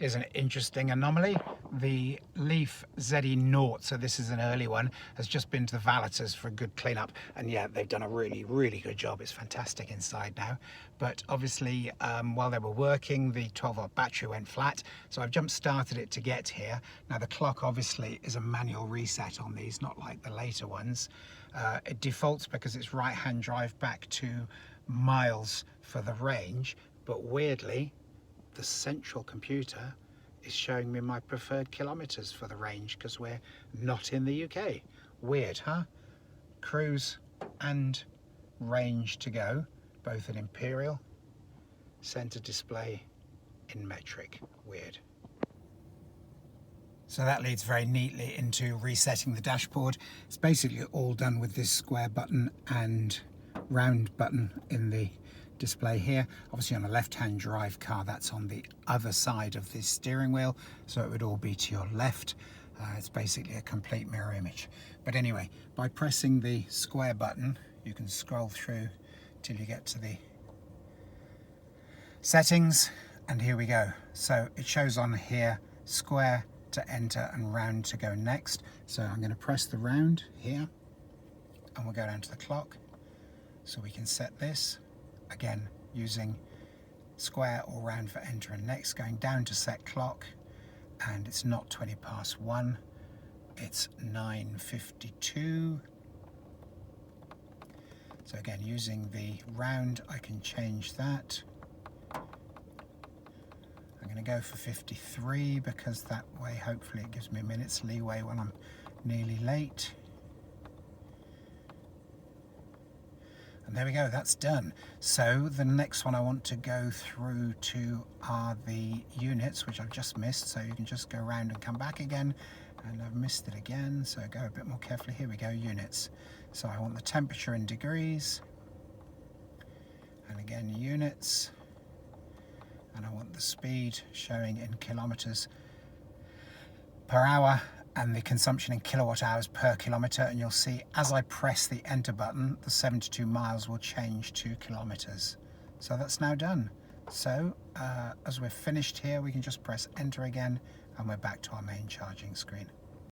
Here's an interesting anomaly. The Leaf ZE0, so this is an early one, has just been to the Valeters for a good cleanup, and yeah, they've done a really good job. It's fantastic inside now, but obviously while they were working, the 12-volt battery went flat, so I've jump started it to get here. Now the clock obviously is a manual reset on these, not like the later ones. It defaults because it's right-hand drive back to miles for the range, but weirdly the central computer is showing me my preferred kilometers for the range because we're not in the UK. Weird, huh? Cruise and range to go, both in imperial, center display in metric. Weird. So that leads very neatly into resetting the dashboard. It's basically all done with this square button and round button in the display here. Obviously on a left-hand drive car, that's on the other side of this steering wheel, so it would all be to your left. It's basically a complete mirror image. But anyway, by pressing the square button, you can scroll through till you get to the settings, and here we go. So it shows on here square to enter and round to go next. So I'm going to press the round here and we'll go down to the clock, so we can set this again using square or round for enter and next, going down to set clock, and it's not 20 past 1, it's 9:52. So again, using the round, I can change that. I'm going to go for 53 because that way hopefully it gives me a minute's leeway when I'm nearly late. And there we go, that's done. So the next one I want to go through to are the units, which I've just missed. So you can just go around and come back again, and I've missed it again. So go a bit more carefully. Here we go, units. So I want the temperature in degrees, and again units, and I want the speed showing in kilometers per hour and the consumption in kilowatt hours per kilometre, and you'll see as I press the enter button, the 72 miles will change to kilometres. So that's now done. So as we're finished here, we can just press enter again and we're back to our main charging screen.